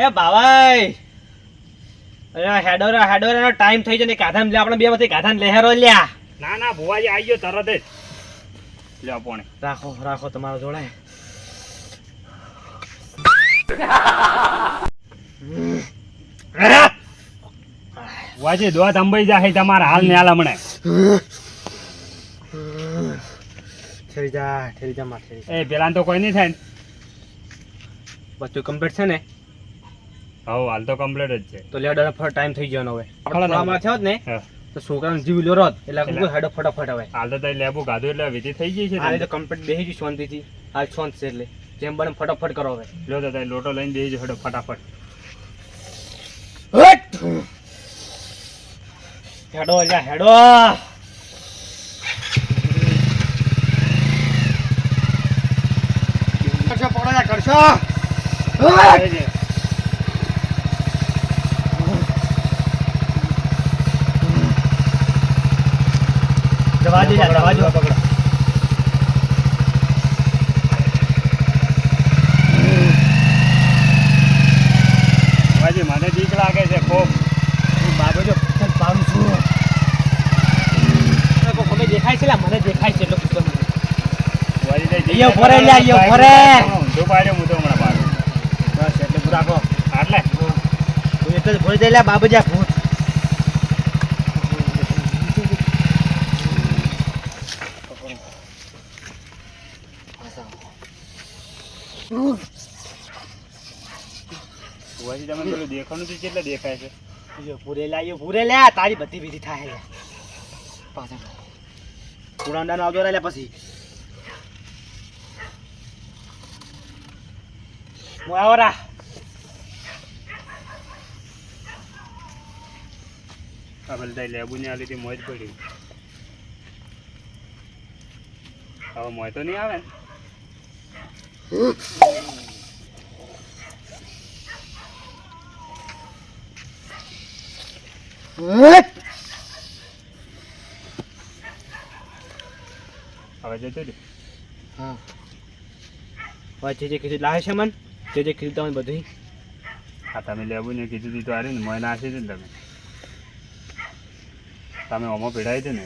એ બાવાઈ અરે હેડોનો ટાઈમ થઈ જાય ને કાધામ લે આપણે બે માંથી કાધામ લેહેરો લ્યા. ના ના ભુવાજી આવી ગયો તરત જ. લ્યો પોણે રાખો તમારો જોડે. ભુવાજી દોત અંબાઈ જાય તમારા હાલ ને હાલ હમણે. ઠેરી જા માર ઠેરી. એ પેલા તો કોઈ નહીં થાય ને. બધું કમ્પ્લીટ છે ને? હવ હાલ તો કમ્પ્લીટ જ છે. તો લેડો ટાઈમ થઈ ગયો હવે. આપણે થયો જ ને હા તો છોકરાનો જીવ લ્યો રોત એટલે હેડો ફટાફટ હવે. હાલ તો તઈ લેબુ ગાધું એટલે વિધિ થઈ ગઈ છે. આ તો કમ્પ્લીટ બેહી ગઈ શાંતિથી. આ શાંત છે એટલે જેમ બને ફટાફટ કરો હવે. લ્યો તો તઈ લોટો લઈને બેહી હેડો ફટાફટ. હેડો જા હેડો. કરશો જવા દે જવા જો પકડો. ભુવાજી મને બીક લાગે છે ખૂબ. બાબો જો પાડું છું. મને દેખાય છે મને દેખાય છે એટલો પૂછતો મને. ભુવાજી ફરે લ્યા ફરે. ઊંધું પાડ્યો હું તો હમણાં પાડું. બસ એટલે પૂરા રાખો. આટલે તું એટલે ભૂલી જાય લ્યા બાબુ જા ભૂત. ભુવાજી તમે પેલું દેખાનું છે કેટલે દેખાય છે? પૂરે લ્યા તારી બધી વિધિ થાય. પાછા પુરાંડા નો આવતો રહ્યા પછી હું આવો રા. આ બધા લેબુ ની આ લીધી મોજ પડી. હવે મોય તો નહીં આવે ને. હવે જતો રહ્યો. હા જે કીધું લાવે છે મન જે કીધું તમે બધું. હા તમે લેબુ ને કીધું હતું તો હારી ને મોય નાસી છે ને તમે ઓમો પીડાય છે ને.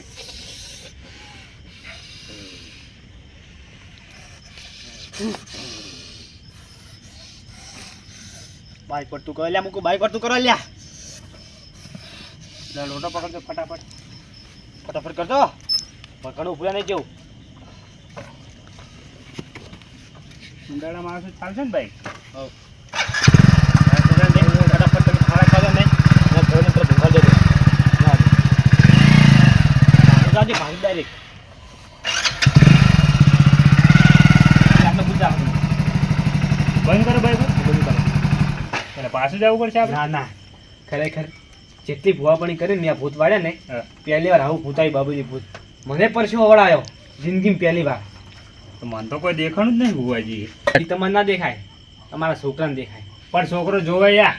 બાઈક પર તું કરો લ્યા મૂકું બાઈક પર તું કરો લ્યા. લોટો પકડજો ફટાફટ કરજો. ઘણું ભૂલા નહીં જવું. ઉંડાળા માણસો ચાલશે ને ભાઈ. ફટાફટ તમે ખાડા ખાધો નહીં ઘરને તરફ ભૂખા જજો. ભાગી ડાયરેક્ટ બંધ કરો ભાઈ એટલે પાછું જવું પડશે આપણે. ના ખરેખર જેટલી ભૂવાપણી કરીને મેં ભૂત વાળ્યા ને પહેલી વાર આવું ભૂત આવી બાબુજી ભૂત. મને પરસ્યો વળાયો જિંદગીમાં પહેલી વાર. તો મને તો કોઈ દેખાણું જ નહીં ભુવાજી. એ તમને ના દેખાય તમારા છોકરાને દેખાય. પણ છોકરો જોવે યા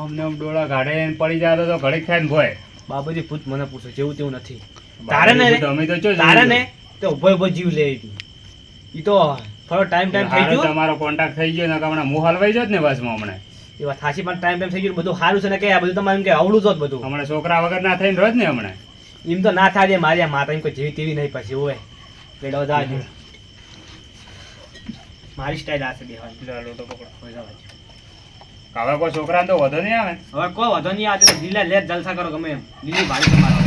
અમને ડોળા ગાડે પડી જાય તો ઘડીક થાય ને ભોય. બાબુજી ભૂત મને પૂછો જેવું તેવું નથી. તારે ને તો ઉભો જીવ લે. ઈ તો થોડો ટાઈમ થઈ ગયો. તમારો કોન્ટેક્ટ થઈ ગયો ને હમણાં હું હલવાઈ જાત ને બસમાં હમણાં. એ વાત સાચી પણ ટાઈમ થઈ ગયું બધું સારું છે ને કે આ બધું તમારે એમ કે આવડું જ બધું. હમણાં છોકરા વગર ના થઈને રોજ ને હમણાં. એમ તો ના થાય મારી માતા કોઈ જેવી તેવી નહીં પછી હોય પેલો દાદુ. મારી સ્ટાઈલ આ છે બેહવાની. લોટો પકડો. હવે કોઈ છોકરાને તો વધો નહીં આવે. હવે કોઈ વધો નહીં આવે લીલા લે જલસા કરો ગમે એમ. લીલી ભાડી તમારો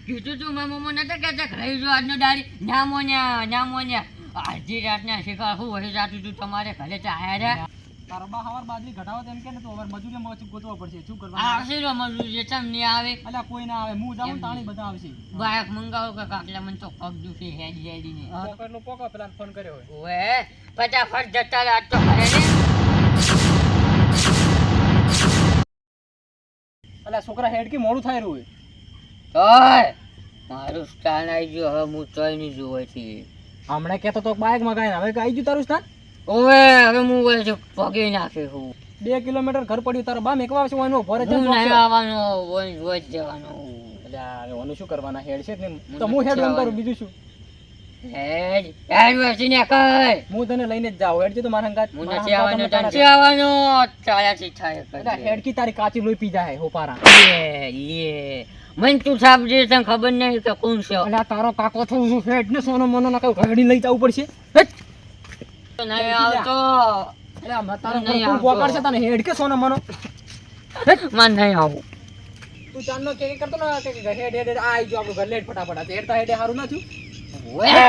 કીધું તું મારા મોમો નતા કહેતા ખાઈ જો આજનો દાડી ના મોન્યા આજી રાતના શીખા શું વહી જાતું તું તમારે ઘરે તો આયા રહ્યા. તારો બા હવાર બાજરી ઘટાવો તેમ કે ને તો હવે મજૂરી માં ગોતવા પડશે શું કરવાનું. આવશે રો મજૂરી ચમ નહીં આવે. અલ્યા કોઈ ના આવે હું જાઉં તાણી બધા આવશે. બાયક મંગાવો કે કાકલા મને તો પગ દુખે હેડી ને કેટલો પોકો પેલા ફોન કર્યો હોય. ઓએ ફટાફટ જતા રાત તો ઘરે ને. અલ્યા છોકરા હેડકી મોડું થાય રહ્યું ઓય મારું સ્થાન આવી ગયું હવે હું ચોઈ નહીં જોવાય છે. હમણાં કહેતો તો બાઇક મગાવીને હવે આવી ગયું તારું સ્થાન. ઓવે હવે હું વળે પગે નાખે હું 2 કિલોમીટર ઘર પડ્યું તારો બા મેકવા આવશે ઓનો ભરે હું નહીં આવવાનો રોજ જવાનો. એટલે ઓનું શું કરવાના હેડ છે ને તો હું હેડ એમ કરું બીજું શું. હેડ હેડ વસીને કર હું તને લઈને જ જાઉં હેડજે તો મારા હંગાત હું નથી આવવાનો તને નથી આવવાનો ચાયા થી થાય અલા હેડકી તારી કાચી લોહી પી જાય હોપારા યે મન તું સાબ જે તને ખબર નહીં કે કોણ છે અલા તારો કાકો છું હું હેડ ને સોનો મનો ના કઈ ઘડી લઈ જવું પડશે નહીં આવતો અલા મા તારો નહીં કોણ આવતો. પોકાડ છે તને હેડ કે સોનો મનો મને નહીં આવું તું ચાંદનો કે કરતો ના કે હેડ હેડ આઈ જો આપણું ઘર લેટ ફટાફટ હેડતા હેડે હારું ના થયું ઓએ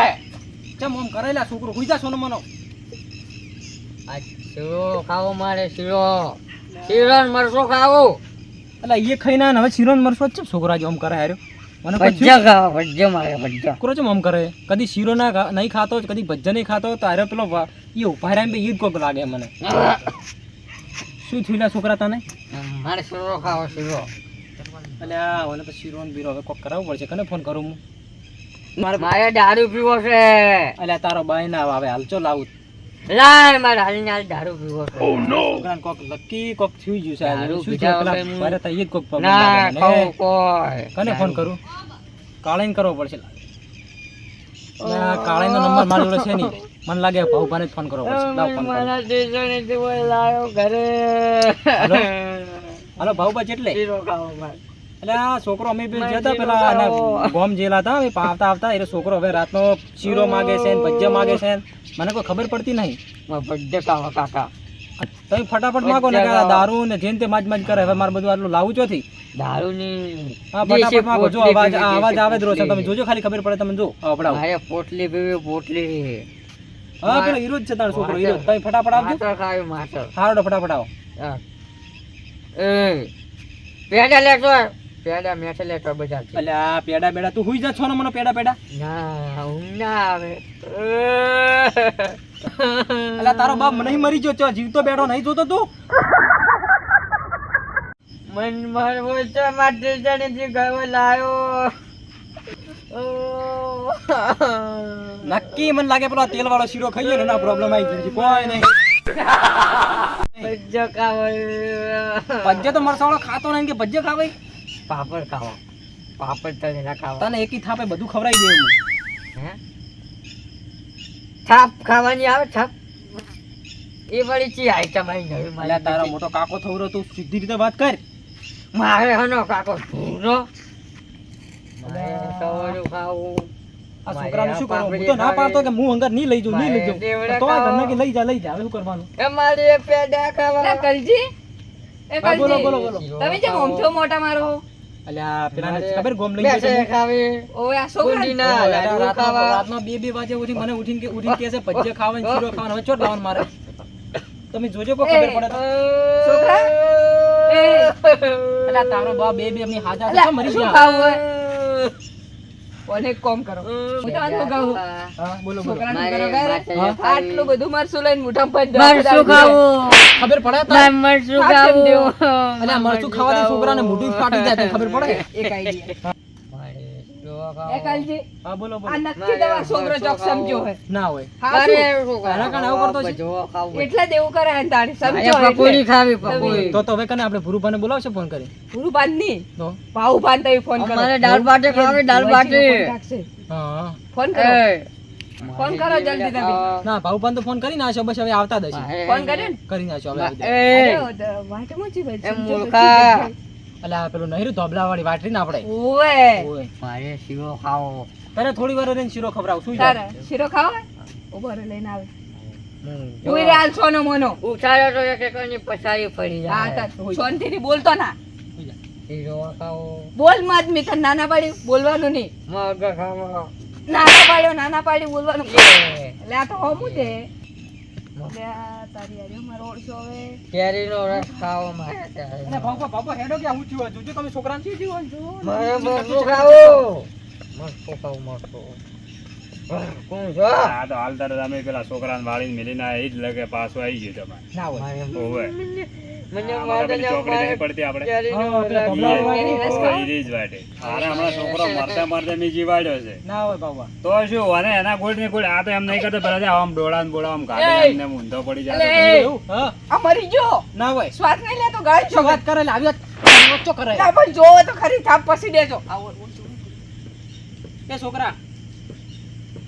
ચમ ઓમ કરેલા છોકરો હુઈ જા સોનો મનો આ શીરો ખાવો મારે શીરો શીરો ને મરચો ખાવો અલા એ ખાઈ ના હવે શીરો ને મરસો જ છોકરા જો ઓમ કરે હાર્યો મને ભજ્જા ખાવો ભજ્જા મારે ભજ્જા છોકરો ચમ ઓમ કરે કદી શીરો ના નહીં ખાતો કદી ભજ્જા નહીં ખાતો તો હારે પેલો એ ઉપાડ્યા બે ઈદ કોક લાગે મને શું થયું છોકરા તને મારે શીરો ખાવો શીરો અલ્યા ઓને તો શીરો ને બીરો હવે કોક કરાવવું પડશે કને ફોન કરું હું મારે દારૂ પીવો છે અલ્યા તારો બાઈ ના આવે હાલ ચો લાવું લાય મારે હાલીને હાલ દારૂ પીવો છે છોકરાને કોક લકી કોક થયું ગયું છે આજે. દારૂ શું પીધા થયું? પેલા વગર હું- મારે તો ઈ જ કોક problem ના લાગે મને. ખાવું કોઈ કને ફોન કરું કાળાઈને કરવો પડશે ના કાળાઈનો નંબર મારી જોડે છે નહીં મને લાગે ભાઉભાને જ ફોન કરવો પડશે લાવ ફોન કરું. મારા દેશોને જેવો લાયો ઘરે હાલો? હાલો ભાઉભા એટલે શીરો ખાવો મારે એટલે આ છોકરો અમે બે જતા પેલા આના ગોમ જેલા હતા એ આવતા આવતા એ છોકરો હવે રાતનો શીરો માગે છે ને ભજીયા માગે છે ને મને કોઈ ખબર પડતી નહીં ભજ્જા ખાવો કાકા તમે ફટાફટ માગો ને કે આ દારૂ ને જેન તે માજ કરે હવે મારે બધું આટલું લાવું ચોથી દારૂની હા ફટાફટ માગો જો અવાજ આ અવાજ આવે જ રોજ તમે જોજો ખાલી ખબર પડે તમે જો આવડાવો મારે પોટલી પીવી પોટલી હા પેલો હીરો જ છે તારો છોકરો હીરો તમે ફટાફટ આવજો માથર ખાવી માથર હારડો ફટાફટ આવો હા. એ પેડા લેતો પેડા મેઠે લેતો બધા એટલે આ પેડા બેડા તું હુઈ જા છો ને મને પેડા પેડા ના ઊંઘ ના આવે એટલે તારો બાપ નહીં મરી ગયો છો જીવતો બેઠો નહીં જોતો તું મન મારવો છે માટે જાણે ગયો લાયો નક્કી મને લાગે પેલો તેલ વાળો શીરો ખાઈએ ને ના પ્રોબ્લેમ આવી જશે કોઈ નહીં ભજ્જો ખાવો ભજ્જે તો મરસાવાળો ખાતો નહીં કે ભજ્જે ખાવે પાપડ ખાવો પાપડ તળેલા ખાવા તને એકી થાપે બધું ખવડાવી દેવું હે થાપ ખાવાની આવે થાપ એ વળી ચી આઈટમ આવી નવી અલ્યા મારી તારો મોટો કાકો થવરો તું સીધી રીતે વાત કર મારે હનો કાકો ભૂરો મારે સવારું ખાવું આ છોકરાને શું કરવું હું તો ના પાડતો કે હું અંગર નહીં લઈ જાઉં નહીં લઈ જાઉં તો ઘરને કે લઈ જા હવે શું કરવાનું એ મારે પેડા ખાવા કલજી એ હા, બોલો કલજી બોલો બોલો તમે જેમ ઓમથો મોટા મારો અલ્યા પેલાને ખબર ગોમ લઈ બેસે જાય ખાવી ઓય આ છોકરા ગુંડીના લાડુ ખાવા રાતના 2 વાગે ઉઠી મને ઉઠીને કે છે ભજ્જે ખાવાનું શીરો ખાવાનું હવે ચોટ લાવવાનું મારે તમે જોજો કોઈ ખબર પડે તો છોકરા એ અલ્યા તારો બા બે એમની હાજા છે અલા, મરી શું ગયા ખાવું હોય કોને કોમ કરો હું તો આનું કહું હા બોલો બોલો છોકરાનું મારે કરો ઘરે. માથે હા? ખાવી. આટલું બધું મરસું લઈને મોઢામાં પડી મરચું ખાવું ખબર પડે તો મારે મરચું ખાવા કેમ ખાવું દેવું? અલ્યા મરચું ખાવાથી છોકરાને મોઢું ફાટી જાય તને ખબર પડે એક આઈડિયા મારે શીરો એ ખાવો. કલજી હા બોલો આ બોલો નક્કી દવા છોકરો ચોક સમજો હે ના હોય હા મારે શું? શું એના કારણે આવું કરતો છે? ભજીયો ખાવું. એટલે દેવું કરે હે તારે સમજો મારે પકોડી એટલે ખાવી પકોડી તો હવે કને આપણે ભૂરુભાને બોલાવશે ફોન કરી પૂરું બાંધ નહીં તો ભાવ બાંધ તમે ફોન કરો અમારે દાળ બાટી ખાવી દાળ બાટી હા ફોન કરો એ ફોન કરો જલ્દી તમે ના ભાઉભાન તો ફોન કરીને આવશો બસ હવે આવતા જ હશે ફોન કર્યો ને કરીને આવશો હવે આવી એ અરે, વાટે મોચી ભાઈ, એ સમજો મૂર્ખા. પછી અલ્યા પેલું નહેરું ધોબલા વાળી વાટરી ને આપણે ઓવે ઓય મારે શીરો ખાવો તને થોડી વાર રહીને શીરો ખવડાવ શું તારે શીરો ખાવો હોય? ઉભો રહે લઈને આવે જો. ઉઈ રે હાલ સોનો મોનો ઉઠાડ્યો તો એક એકની પછાડી પડી હા જાય તાર શાંતિથી બોલતો ના શીરો ખાવો બોલ મત મી તને નાના પાડી બોલવાનું નહીં મગ ખાવો નાના પાડી બોલવાનું એ. એટલે આ તો હોમું છે એટલે આ તારી હારે મારો ઓળશો હવે કેરીનો રસ ખાવો મારે અને ભાઉભા હેડો કે હું છું જોજો તમે છોકરાને શું થયું હોય? જો. મારે મરચું ખાવું મરચું ખાવું મરચું કોણ છો આ તો હાલ તરત અમે પેલા છોકરાને વાળીને મેલીને આ ઈ જ લગે પાછો આવી ગયો તમારે ના હોય મારે ઓવે. મને આમાં પેલી ચોકડી નહીં પડતી આપણે કેરીનો હા, પેલા રસ ભમરા ખાવો. કેરી રસ ખાવો. ઈ જ વાટે આરે હમણાં છોકરો મરતા મરતા મેં જીવાડ્યો છે ના હોય ભાઉભા તો શું અને એના ગોળ ને ગોળ આ તો એમ નહીં કરતો પેલા જે આમ ડોળા ને બોળા આમ એય! કાઢી નાખીને ઊંધો પડી જાય અલે, તો એય! એવું હા આ મરી ગયો ના હોય શ્વાસ નહીં લેતો ગાય શું વાત કરે લે આવી વાત ચો કરે ના પણ જોવો તો ખરી થાપ પછી દેજો આવો એ છોકરા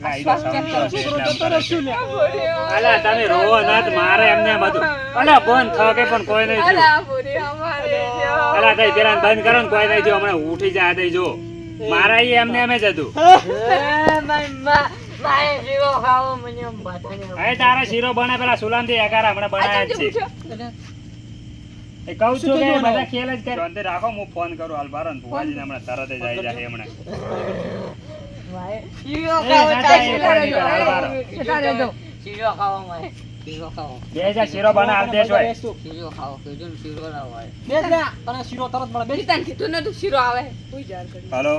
લા, ઈ તો સમજો છે એટલે આમ કરે છે. અલા, તમે રોવો ના તો મારે એમને એમ હતું. અલા, બંધ થકે પણ કોઈ નહીં થયું. અલા પૂરી અમારે જો. અલા, તઈ પેલા બંધ કરો ને કોઈ નહીં થયું. હમણાં ઉઠી જાય તઈ જો. મારા ઈ એમને એમ જ હતું. મારે જીવો ખાવો મને એમ બધાને હવે તારા શીરો બને પેલા સુલામથી એકારા હમણાં બનાવ્યા જ છે. એ કહું છું કે બધા ખેલ જ કરે. શાંતિ રાખો, હું ફોન કરું હાલબારો ને ભુવાજીને હમણાં તરત જ આવી જાય હમણાં. શીરો એ, ખાવો ના, તાઈ ના, ના, ના, ના, ના. શીરો ખાવો મારે શીરો ખાવો બે જા શીરો બને હાલ દેશ હોય. શીરો ખાવો કીધું ને શીરો લાવો હોય તને કીધું નતું શીરો આવે કોઈ જાર કરી હાલો.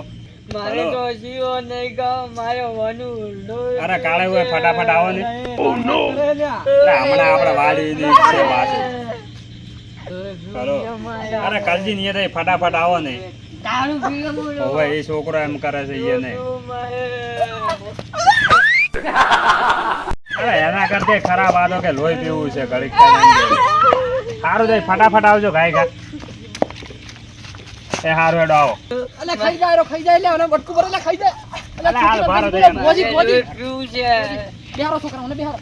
મારે તો શીરો નહીં ખાવો મારે વાનું અરે કાળે હોય ફટાફટ આવો ને. હમણાં આપણે વાડીની છે પાછી. હાલો. અરે કાલજી નહીં થાય ફટાફટ આવો ને. તારું પીવો બોલો હવે એ છોકરો એમ કરે છે એને. અરે એના કરતે ખરાબ આદો કે લોહી પીવું છે ઘડીક સારું જાય ફટાફટ આવજો ગાય ગા. એ હારું હેડો આવો. અલે ખાઈ જાય લે ઓને બટકું ભરે લે ખાઈ જાય. અલા હાલ બારો દે એમ. પોજી પીવું છે બેહારો છોકરાઓને બેહારો.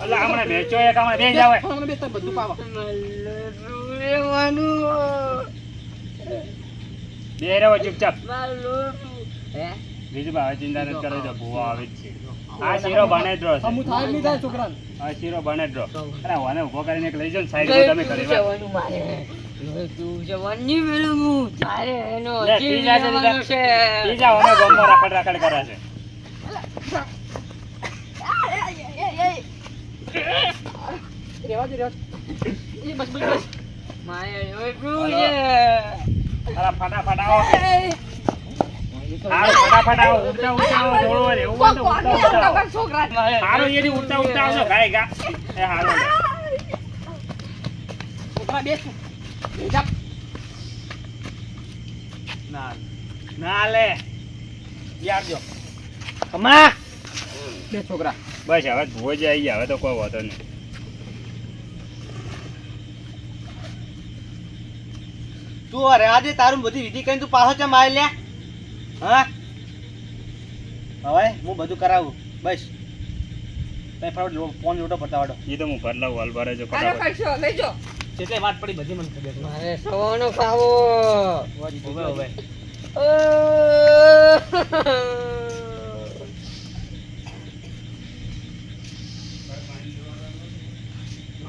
અલા હમણાં વેચો એક હમણાં બે જાવે. હમણાં બેસ્તા બધું પાવા. બે રહેવો ચૂપચાપ. હે બીજું ભાઈ ચિંતા નથી કરે તો ભૂવા આવી જ છે. આ શીરો બને જ રહ્યો છે. અમુ થાય નહીં થાય છોકરાને. આ શીરો બને જ રહ્યો. અરે ઓને ઉભો કરીને એક લઈ જાઓ ને સાઈડમાં તમે કરી લો. લે, પી જા જલ્દી જા. પી જા, ઓને ગમમાં રાખડ કરે છે. રેવા દે. એ બસ બસ બસ. અરે ફટાફટ આવો. હારું ફટાફટ આવો. ઊંચા આવો થોડું વાર એવું હોય તો ઊંચા આવો. છોકરા હારું એથી ઊંચા આવજો ગાય ગા. એ હારું લે. છોકરા બેસું. બેજા. ના ના લે યારજો. કમા બે છોકરા. બસ હવે ભોજ આવી ગયા, હવે તો કોઈ વાંધો નહીં. તું અરે આજે તારું બધી વિધિ કરીને તું પાછો ચમ આવી લે. હા હવે હું બધું કરાવું બસ. તઈ ફટાફટ ફોન લોટો પતાવાડો. એ તો હું ભર લાવું હાલબારે જો આનો ફટાફટ. કરશો લઈ જો જેટલી વાત પડી બધી મને ખબર છે. મારે સવાનું ખાવો હવે હવે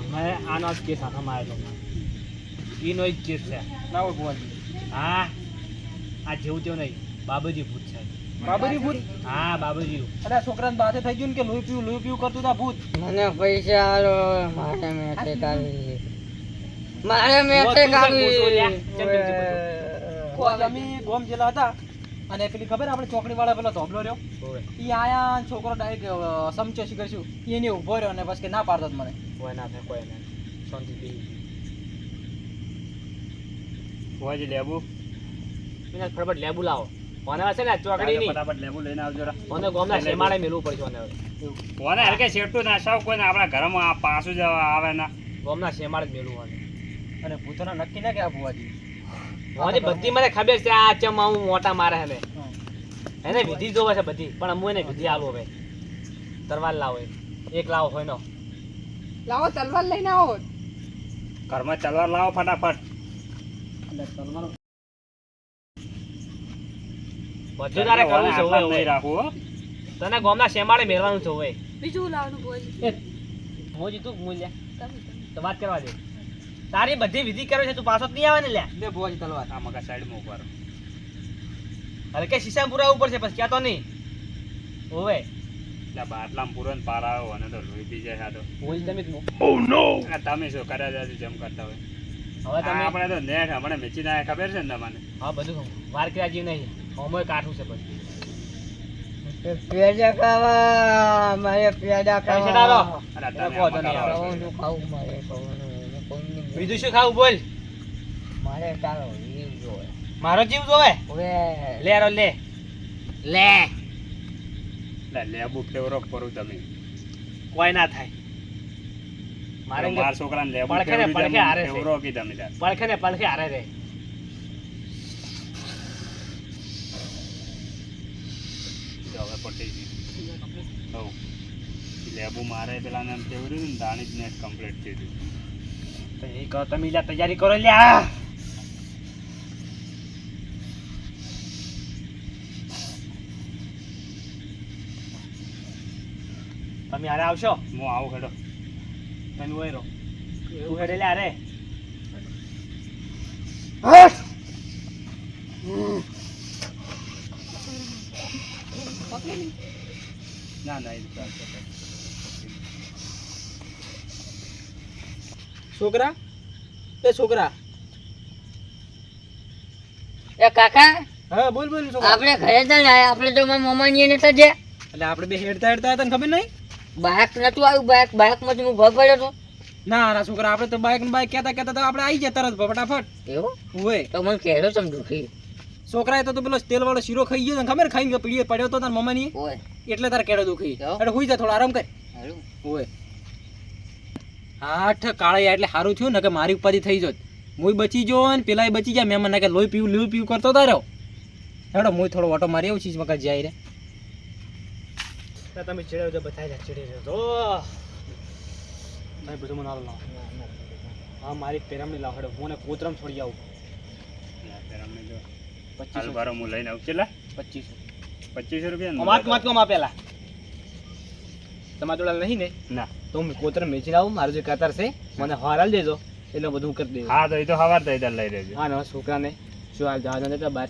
અમે આનો જ કેસ હાથમાં આવેલો. ઈનો જ કેસ છે. ના હોય ભુવાજી. હા આ જેવું તેવું નહીં, બાબુજી ભૂત છે. બાબુજી ભૂત? હા બાબુજી. અરે છોકરાને બાતે થઈ ગયું ને કે લોહી પીવું કરતું તા ભૂત. મને પૈસા આલો મારે મેઠે કાઢવી મારે મેઠે કાઢવી અમે ગોમ જેલા હતા અને પેલી ખબર આપણે ચોકડી વાળા પેલો ધોબલો રહ્યો ઈ આયા છોકરો ડાયરેક્ટ સમચો શીખરશું એને ઉભો રહ્યો અને પછી કે ના પાડતો મને કોઈ ના થાય કોઈ ના શાંતિ બી ભોજ લેબુ. એને ફટાફટ લેબુ લાવો. કોને છે ને ચોકડી ની ફટાફટ લેબુ લઈને આવજો રા. કોને ગોમના શેમાડે મેલવું પડશે કોને કોને હરકે શેઠું ના સાવ કોઈને આપણા ઘરમાં આ પાછું જ આવે ના. ગોમના શેમાડે મેલવું અને ભૂતોના નક્કી ના કે આ ભુવાજી ભુવાજી બધી મને ખબર છે આ ચમ હું મોટા મારે હે એને વિધિ જોવે છે બધી પણ અમુ એને વિધિ આલો હવે તરવાર લાવો એક લાવો હોય નો લાવો તલવાર લઈને આવો ઘરમાં તલવાર લાવો ફટાફટ. બધું તારે કરવું છે હાથમાં હવે નહીં રાખવું હો. તને ગોમના શેમાડે મેળવાનું છે હવે બીજું લાવવાનું બોલ મોજી તું મૂલ્યા તમે તો વાત કરવા દે તારી બધી વિધિ કરે છે તું પાછો જ નહીં આવે ને લ્યા લે ભુવાજી તલવાર આ મગા સાઈડમાં ઉભા રહો. અરે કે શીશા પૂરા ઉપર છે પછી ક્યાં તો નહીં ઓવે એટલે બાટલામાં પૂરો ને પાર આવ્યો અને તો લોહી પી જાય આ તો. ભુવાજી તમે જ આ તમે શું કર્યા જાજુ જેમ કરતા હોય. હવે તમે આપણે તો નેટ હમણાં મેચી ના ખબર છે ને તમને. હા બધું વાર કર્યા જેવું નહીં હોમોય કાઠું છે પછી પેડા ખાવા મારે પેડા કઈ છેડાલો અરે તમે તમે કહો તો આમાં નહીં કરો આવે. છો. ખાવું મારે ખાવાનું બીજું શું ખાવું બોલ મારે ચાલો જીવ જોવે મારો જીવ જોવે હવે લે રો લે લે લે લેબુ ફેવરો કરું તમે. કોઈ ના થાય મારે મારા છોકરાને લેબુ પડખે ને પડખે હારે છે. ફેવરો કી તમે તાર. પડખે ને પડખે હારે રે જો હવે પટી ગઈ. લેબુ મારે પેલાને એમ કેવું રહ્યું ને દાણી જ નેટ કમ્પ્લીટ થયું તો એ કહો તમે લ્યા તૈયારી કરો લ્યા. તમે હારે આવશો હું આવું ખેડો તમે ઓય રહો તું હેડે લ્યા રે. ના ના એ ચાલશે. છોકરા એ છોકરા એ કાકા હા બોલ બોલ છોકરા. આપણે ઘરે જ ને આયા, આપણે તો મારા મમ્માની નતા ગયા. એટલે આપણે બે હેડતા હેડતા હતા ને ખબર નહીં. બાઇક નતું આવ્યું, બાઇકમાંથી હું ભગ પડ્યો હતો. ના ના છોકરા આપણે તો બાઈક ને બાઈક કહેતા કહેતા તો આપણે આવી ગયા તરત ફટાફટ. એવું ઓય તો મને કહેલો તમ દુખી છોકરાએ તો પેલો તેલ વાળો શીરો ખાઈ ગયો ને ખબર ખાઈને પીડીએ પડ્યો તો તાર મમ્માની ઓય એટલે તારે કેડો દુખી. જાઓ. એટલે હુઈ જા થોડો આરામ કર. હારું. ઓય આઠ કાળે એટલે સારું થયું ને કે મારી ઉપાધિ થઈ જોત. મુય બચી જો ને પેલાય બચી ગયા. મેં મને કે લોહી પીવું કરતો તારો હેડો મુય થોડો ઓટો મારી આવું ચીજ મકા જાય રે. તમે ચડ્યો તો બતાવી જા ચડી રહ્યો તો તમે બધું મને લાવો. હા મારી પેરામણી લાવ હેડો હું ને કોતરમ છોડી આવું. હાલ બારો હું લઈને આવું કેટલા 2500 2500 રૂપિયા અમાર માં પેલા તમારા જોડા નહીં ને ના તો હું કોતરમ વેચી લાવું. મારું જે કતાર છે મને હાલ દેજો એટલે બધું કરી દેજો. હા તો એ તો હવાર તો લઈ લેજો. હા ને છોકરાને શું હાલ જવા દે બહાર.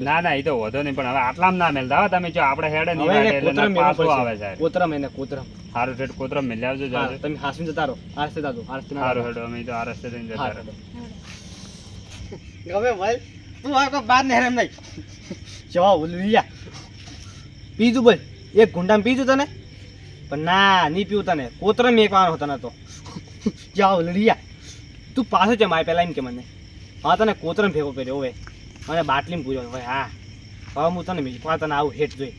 ના ના એ તો વધો નહીં પણ હવે આટલામાં ના મેલતા હો તમે જો આપણે હેડે નહીં હવે એને વાટે એટલે કોતરમ ના પાછું મેળવું આવે પડશે. સાહેબ. કોતરમ એને કોતરમ. સારું ઠેઠ કોતરમ મેલી આવજો હા, જાજો. તમે હાસવીને જતા રહો. આ રસ્તે જાજો. આ રસ્તે ના સારું જાજો. હેડો અમે તો આ રસ્તે થઈને જતા હા, રહો. ગમે ભાઈ તું આ કોઈ બાર ને હેરાન નહીં. જવા ઉલવિયા પીજું બોલ એક ગુંડામાં પીજું તને પણ ના નહીં પીવું તને કોતરમ એક વાર તને તો જાઓ લડિયા તું પાછો છે મારે પહેલાં એમ કે મને હા તને કોતરમ ભેગો કર્યો હવે મને બાટલીમાં પૂર્યો હવે હા હવે હું તને બીજી તને આવું હેઠ જોઈ